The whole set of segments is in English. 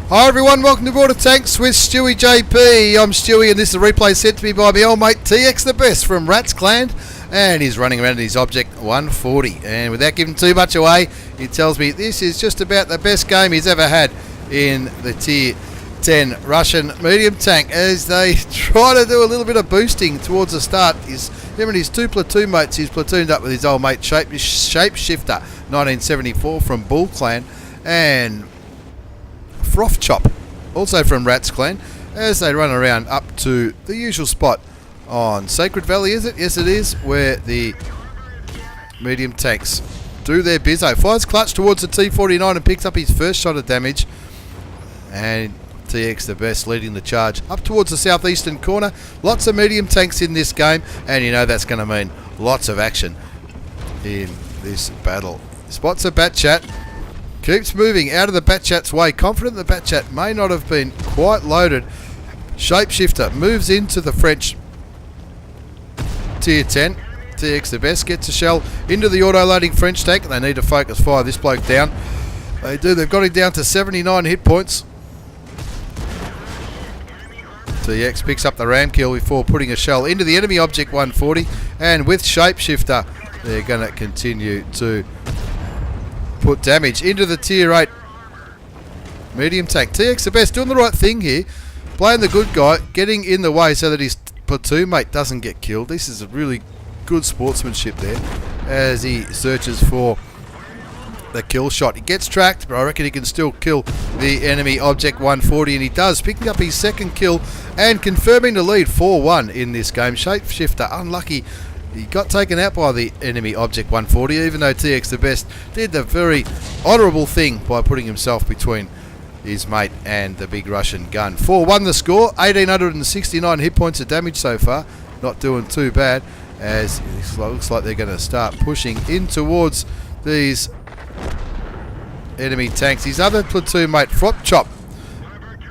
Hi everyone, welcome to Board of Tanks with stewiejp. I'm Stewie and this is a replay sent to me by my old mate TxTheBest from RATZ clan, and he's running around in his Object 140. And without giving too much away, he tells me this is just about the best game he's ever had in the Tier 10 Russian medium tank, as they try to do a little bit of boosting towards the start. Him and his two platoon mates, he's platooned up with his old mate Shapeshifter 1974 from Bull clan, and Froth Chop, also from RATZ clan, as they run around up to the usual spot on Sacred Valley, is it? Yes it is, where the medium tanks do their bizzo. Fires clutch towards the T49 and picks up his first shot of damage, and TxTheBest leading the charge up towards the southeastern corner. Lots of medium tanks in this game, and you know that's going to mean lots of action in this battle. Spots a Batchat. Keeps moving out of the Batchat's way, confident the Batchat may not have been quite loaded. Shapeshifter moves into the French Tier 10. TxTheBest gets a shell into the auto-loading French tank. They need to focus fire this bloke down. They do. They've got him down to 79 hit points. TX picks up the ram kill before putting a shell into the enemy Object 140. And with Shapeshifter, they're going to continue to put damage into the Tier 8 medium tank. TxTheBest doing the right thing here, playing the good guy, getting in the way so that his platoon mate doesn't get killed. This is a really good sportsmanship there as he searches for the kill shot. He gets tracked, but I reckon he can still kill the enemy Object 140, and he does, picking up his second kill and confirming the lead 4-1 in this game. Shapeshifter unlucky. He got taken out by the enemy Object 140, even though TxTheBest did the very honourable thing by putting himself between his mate and the big Russian gun. 4-1 the score, 1,869 hit points of damage so far. Not doing too bad, as it looks like they're going to start pushing in towards these enemy tanks. His other platoon mate, Froth Chop,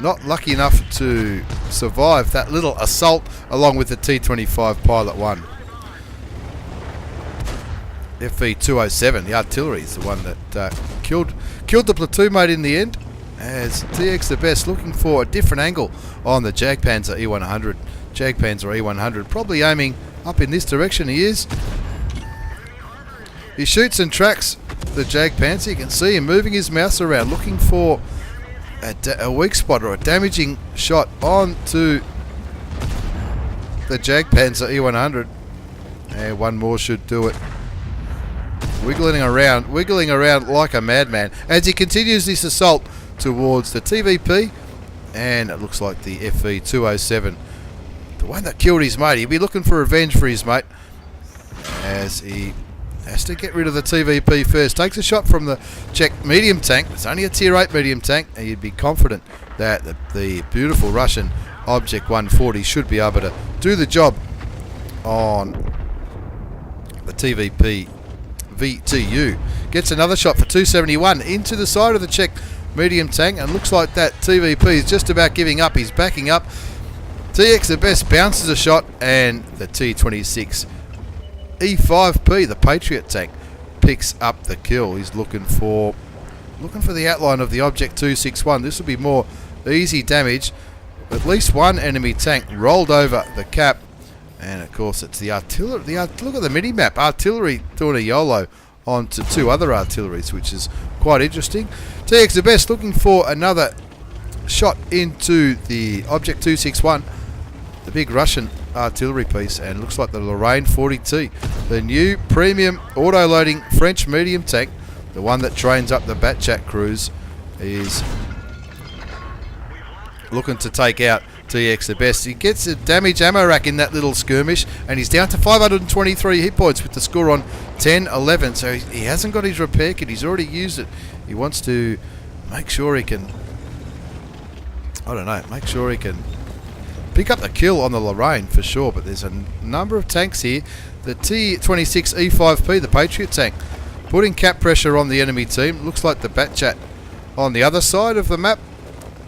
not lucky enough to survive that little assault along with the T-25 Pilot 1. FV207, the artillery, is the one that killed the platoon mate in the end, as TxTheBest looking for a different angle on the Jagdpanzer E100. Jagdpanzer E100 probably aiming up in this direction. He is. He shoots and tracks the Jagdpanzer. You can see him moving his mouse around, looking for a weak spot or a damaging shot onto the Jagdpanzer E100. And one more should do it. Wiggling around like a madman as he continues this assault towards the TVP, and it looks like the FV207, the one that killed his mate. He'll be looking for revenge for his mate as he has to get rid of the TVP first. Takes a shot from the Czech medium tank. It's only a Tier 8 medium tank, and you'd be confident that the beautiful Russian Object 140 should be able to do the job on the TVP VTU. Gets another shot for 271 into the side of the Czech medium tank, and looks like that TVP is just about giving up. He's backing up. TxTheBest bounces a shot, and the T26 E5P, the Patriot tank, picks up the kill. He's looking for the outline of the Object 261. This will be more easy damage. At least one enemy tank rolled over the cap. And of course it's the artillery. Look at the mini-map. Artillery doing a YOLO onto two other artilleries, which is quite interesting. TxTheBest looking for another shot into the Object 261, the big Russian artillery piece, and looks like the Lorraine 40T, the new premium auto-loading French medium tank, the one that trains up the Batchat crews, is looking to take out TxTheBest. He gets a damage ammo rack in that little skirmish, and he's down to 523 hit points with the score on 10-11. So he hasn't got his repair kit. He's already used it. He wants to make sure he can, make sure he can pick up the kill on the Lorraine for sure. But there's a number of tanks here. The T26 E5P, the Patriot tank, putting cap pressure on the enemy team. Looks like the Batchat on the other side of the map.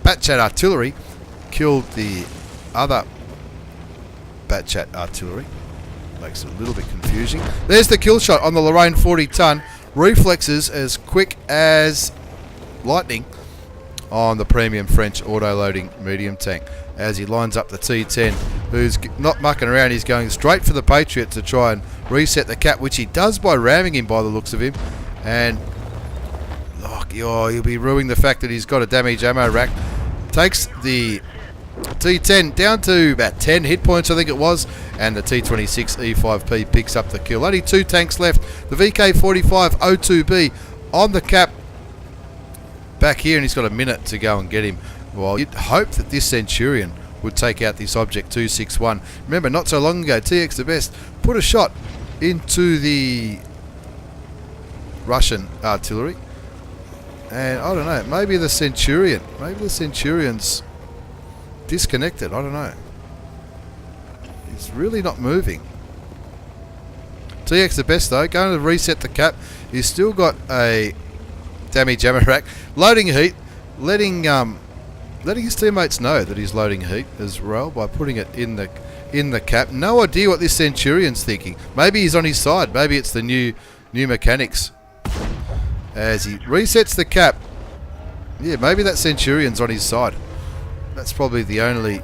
Batchat artillery killed the other Batchat artillery. Makes it a little bit confusing. There's the kill shot on the Lorraine 40 ton. Reflexes as quick as lightning on the premium French auto-loading medium tank as he lines up the T10, who's not mucking around. He's going straight for the Patriot to try and reset the cap, which he does by ramming him by the looks of him. And he'll be ruining the fact that he's got a damage ammo rack. Takes the T10 down to about 10 hit points, I think it was, and the T26E5P picks up the kill. Only 2 tanks left. The VK45 O2B on the cap back here, and he's got a minute to go and get him. Well, you'd hope that this Centurion would take out this Object 261. Remember, not so long ago, TxTheBest put a shot into the Russian artillery, and I don't know, maybe the Centurion's disconnected. I don't know. He's really not moving. TxTheBest though, going to reset the cap. He's still got a damage ammo rack, loading heat, letting his teammates know that he's loading heat as well by putting it in the cap. No idea what this Centurion's thinking. Maybe he's on his side. Maybe it's the new mechanics. As he resets the cap, yeah, maybe that Centurion's on his side. That's probably the only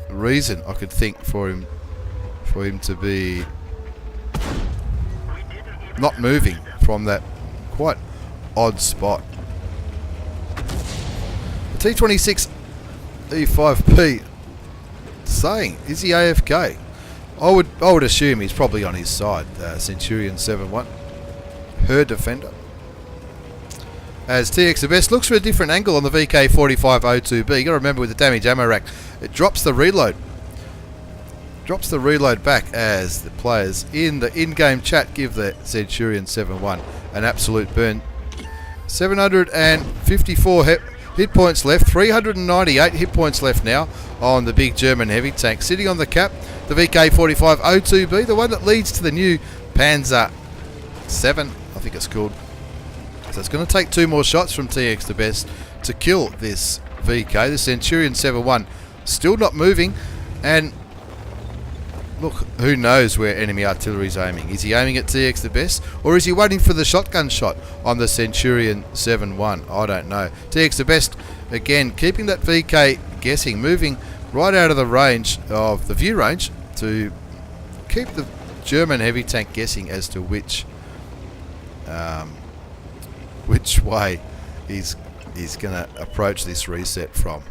reason I could think for him to be not moving from that quite odd spot. The T26E5P saying, is he AFK? I would assume he's probably on his side. Centurion 7-1, her defender. As TxTheBest looks for a different angle on the VK45 O2B. You got to remember, with the damage ammo rack, it drops the reload. Drops the reload back as the players in the in-game chat give the Centurion 7-1 an absolute burn. 754 hit points left, 398 hit points left now on the big German heavy tank. Sitting on the cap, the VK45 O2B, the one that leads to the new Panzer 7, I think it's called. So it's going to take 2 more shots from TxTheBest to kill this VK. The Centurion 7-1 still not moving, and look, who knows where enemy artillery is aiming. Is he aiming at TxTheBest, or is he waiting for the shotgun shot on the Centurion 7-1? I don't know. TxTheBest, again, keeping that VK guessing, moving right out of the range of the view range to keep the German heavy tank guessing as to which way he's going to approach this reset from.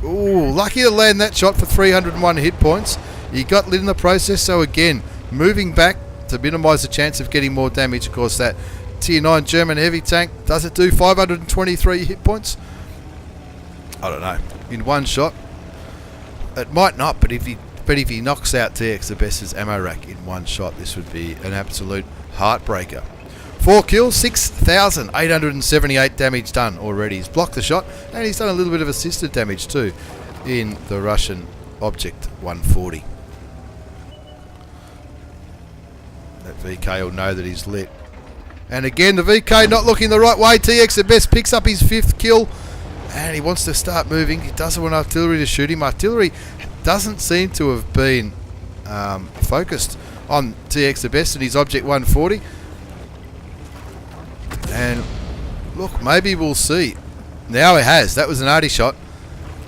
Ooh, lucky to land that shot for 301 hit points. He got lit in the process, so again, moving back to minimise the chance of getting more damage. Of course, that Tier 9 German heavy tank, does it do 523 hit points? I don't know. In one shot? It might not, but if he knocks out TxTheBest's ammo rack in one shot, this would be an absolute heartbreaker. 4 kills, 6,878 damage done already. He's blocked the shot, and he's done a little bit of assisted damage too in the Russian Object 140. That VK will know that he's lit. And again, the VK not looking the right way. TxTheBest picks up his 5th kill, and he wants to start moving. He doesn't want artillery to shoot him. Artillery doesn't seem to have been focused on TxTheBest and his Object 140. And look, maybe we'll see. Now it has. That was an arty shot.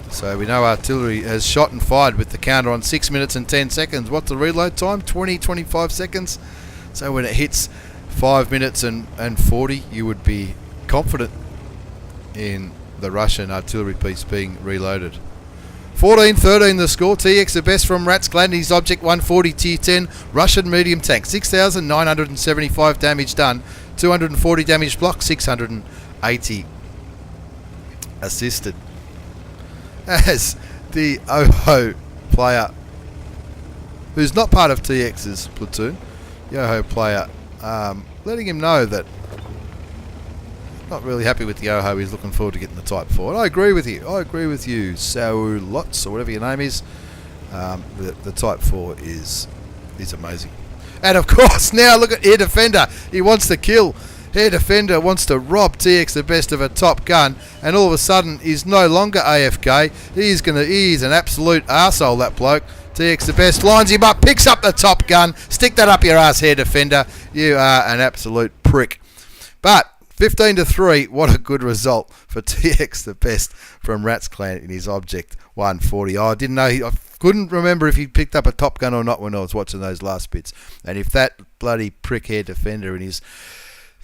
So we know artillery has shot and fired with the counter on 6 minutes and 10 seconds. What's the reload time? 20-25 seconds. So when it hits 5 minutes and 40, you would be confident in the Russian artillery piece being reloaded. 14-13 the score. TxTheBest from RATZ his Object 140 Tier 10 Russian medium tank. 6,975 damage done. 240 damage block, 680 assisted. As the Oho player, who's not part of TX's platoon, the Oho player, letting him know that not really happy with the Oho. He's looking forward to getting the Type 4. And I agree with you. Sau Lots, or whatever your name is. The Type 4 is amazing. And of course, now look at Air Defender. He wants to kill. Air Defender wants to rob TxTheBest of a top gun, and all of a sudden he's no longer AFK. He's an absolute arsehole, that bloke. TxTheBest lines him up, picks up the top gun. Stick that up your ass, Air Defender. You are an absolute prick. But 15-3, what a good result for TxTheBest from RATZ Clan in his Object 140. I didn't know, I couldn't remember if he picked up a Top Gun or not when I was watching those last bits. And if that bloody prickhair defender in his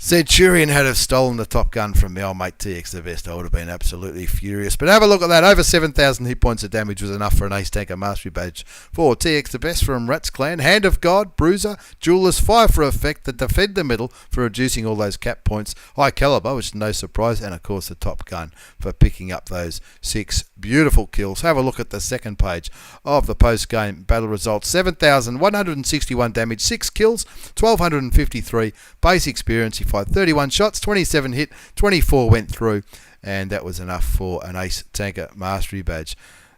Centurion had have stolen the Top Gun from my old mate TxTheBest, I would have been absolutely furious. But have a look at that. Over 7,000 hit points of damage was enough for an Ace Tanker Mastery Badge for TxTheBest from RATZ Clan. Hand of God, Bruiser, Jeweler's Fire for Effect, the Defend the Middle for reducing all those cap points, High Caliber, which is no surprise, and of course the Top Gun for picking up those 6 beautiful kills. Have a look at the second page of the post-game battle results. 7,161 damage, 6 kills, 1,253 base experience. He fired 31 shots, 27 hit, 24 went through, and that was enough for an Ace Tanker Mastery Badge.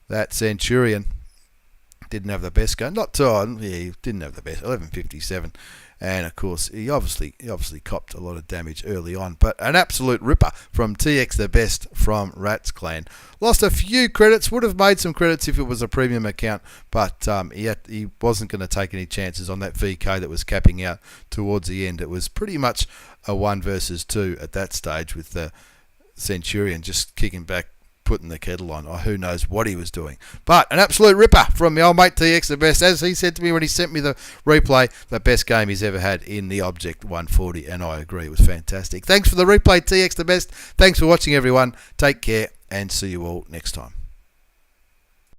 That Centurion didn't have the best gun. He didn't have the best. 1157. And of course, he obviously copped a lot of damage early on. But an absolute ripper from TxTheBest from RATZ Clan. Lost a few credits. Would have made some credits if it was a premium account. But he wasn't going to take any chances on that VK that was capping out towards the end. It was pretty much a 1 versus 2 at that stage with the Centurion just kicking back, putting the kettle on. Oh, who knows what he was doing. But an absolute ripper from my old mate TxTheBest. As he said to me when he sent me the replay, the best game he's ever had in the Object 140. And I agree, it was fantastic. Thanks for the replay, TxTheBest. Thanks for watching, everyone. Take care and see you all next time.